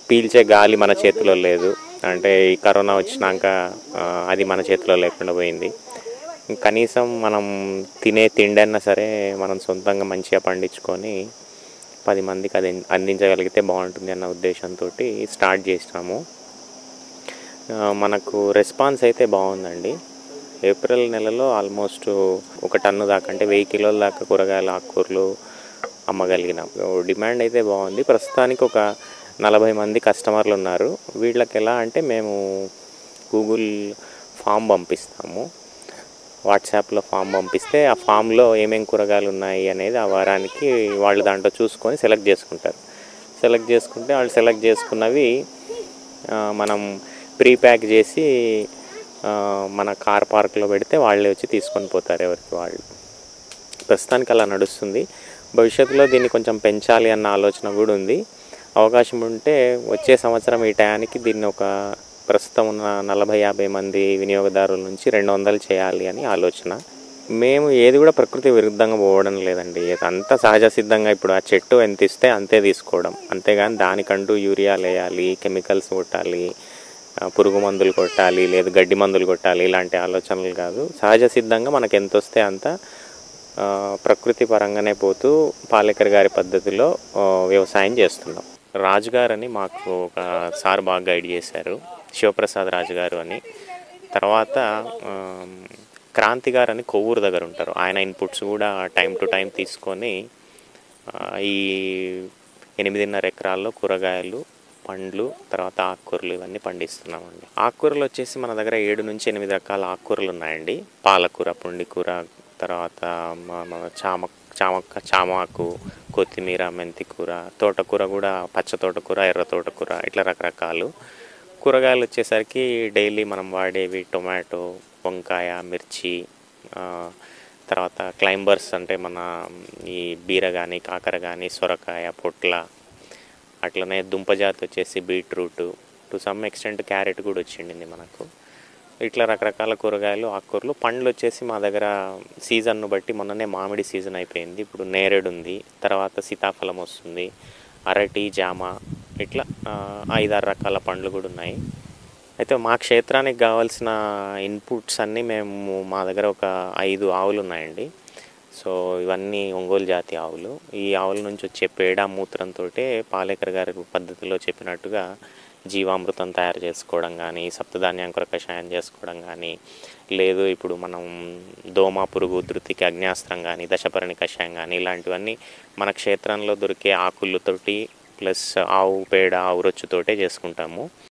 పీల్చే గాలి మన చేతిలో లేదు. అంటే ఈ కరోనా వచ్చినాక అది మన చేతిలో లేకుండా పోయింది. కనీసం మనం తినే తిండన్నా సరే మనం సొంతంగా మంచిగా పండించుకొని 10 మందికి అది అందించగలిగితే బాగుంటుంది అన్న ఉద్దేశంతో స్టార్ట్ చేసినాము. మనకు రెస్పాన్స్ అయితే బాగుందండి. ఏప్రిల్ నెలలో ఆల్మోస్ట్ 1 టన్ను దాకా, అంటే 1000 కిలోల దాకా కూరగాయలు ఆకుకూరలు అమ్మగలిగినాం. డిమాండ్ అయితే బాగుంది. ప్రస్తుతానికి ఒక 40 మంది కస్టమర్లు ఉన్నారు. వీళ్ళకి ఎలా అంటే మేము గూగుల్ ఫామ్ పంపిస్తాము. వాట్సాప్లో ఫామ్ పంపిస్తే ఆ ఫామ్లో ఏమేమి కూరగాయలు ఉన్నాయి అనేది ఆ వారానికి వాళ్ళు దాంట్లో చూసుకొని సెలెక్ట్ చేసుకుంటారు. వాళ్ళు సెలెక్ట్ చేసుకున్నవి మనం ప్రీ ప్యాక్ చేసి మన కార్ పార్క్లో పెడితే వాళ్ళే వచ్చి తీసుకొని పోతారు ఎవరికి వాళ్ళు. ప్రస్తుతానికి అలా నడుస్తుంది. భవిష్యత్తులో దీన్ని కొంచెం పెంచాలి అన్న ఆలోచన కూడా ఉంది. అవకాశం ఉంటే వచ్చే సంవత్సరం ఈ టయానికి దీన్ని ఒక ప్రస్తుతం ఉన్న 40-50 మంది వినియోగదారుల నుంచి 200 చేయాలి అని ఆలోచన. మేము ఏది కూడా ప్రకృతి విరుద్ధంగా పోవడం లేదండి. అంతా సహజ సిద్ధంగా ఇప్పుడు ఆ చెట్టు ఎంత ఇస్తే అంతే తీసుకోవడం, అంతేగాని దానికంటూ యూరియాలు వేయాలి, కెమికల్స్ కొట్టాలి, పురుగు మందులు కొట్టాలి, లేదు గడ్డి మందులు కొట్టాలి, ఇలాంటి ఆలోచనలు కాదు. సహజ సిద్ధంగా మనకు ఎంత వస్తే అంత ప్రకృతి పరంగానే పోతూ పాలేకర్ గారి పద్ధతిలో వ్యవసాయం చేస్తున్నాం. రాజుగారు అని మాకు ఒక సార్ బాగా గైడ్ చేశారు, శివప్రసాద్ రాజుగారు అని. తర్వాత క్రాంతి గారు అని కొవ్వూరు దగ్గర ఉంటారు. ఆయన ఇన్పుట్స్ కూడా టైం టు టైం తీసుకొని ఈ 8.5 ఎకరాల్లో కూరగాయలు, పండ్లు, తర్వాత ఆకుకూరలు ఇవన్నీ పండిస్తున్నామండి. ఆకుకూరలు వచ్చేసి మన దగ్గర 7 నుంచి 8 రకాల ఆకుకూరలు ఉన్నాయండి. పాలకూర, పుండికూర, తర్వాత చామాకు, కొత్తిమీర, మెంతికూర, తోటకూర కూడా, పచ్చ తోటకూర, ఎర్ర తోటకూర, ఇట్లా రకరకాలు. కూరగాయలు వచ్చేసరికి డైలీ మనం వాడేవి టొమాటో, వంకాయ, మిర్చి, తర్వాత క్లైంబర్స్ అంటే మన ఈ బీర కానీ, కాకర కానీ, సొరకాయ, పొట్ల, అట్లనే దుంపజాతి వచ్చేసి beetroot, to some extent carrot కూడా వచ్చిండింది మనకు. ఇట్లా రకరకాల కూరగాయలు, ఆకుకూరలు. పండ్లు వచ్చేసి మా దగ్గర సీజన్ను బట్టి మొన్ననే మామిడి సీజన్ అయిపోయింది, ఇప్పుడు నేరేడు ఉంది, తర్వాత సీతాఫలం వస్తుంది, అరటి, జామ, ఇట్లా 5-6 రకాల పండ్లు కూడా ఉన్నాయి. అయితే మా క్షేత్రానికి కావాల్సిన ఇన్పుట్స్ అన్నీ మేము మా దగ్గర ఒక 5 ఆవులు ఉన్నాయండి. సో ఇవన్నీ ఒంగోలు జాతి ఆవులు. ఈ ఆవుల నుంచి వచ్చే పేడ, మూత్రంతో పాలేకర్ గారి పద్ధతిలో చెప్పినట్టుగా జీవామృతం తయారు చేసుకోవడం కానీ, సప్తధాన్యాంకుర కషాయం చేసుకోవడం కానీ, లేదు ఇప్పుడు మనం దోమ పురుగు ఉధృతికి అగ్న్యాస్త్రం కానీ, దశపర్ణి కషాయం కానీ, ఇలాంటివన్నీ మన క్షేత్రంలో దొరికే ఆకులతోటి ప్లస్ ఆవు పేడ, ఆవు రొచ్చుతోటే చేసుకుంటాము.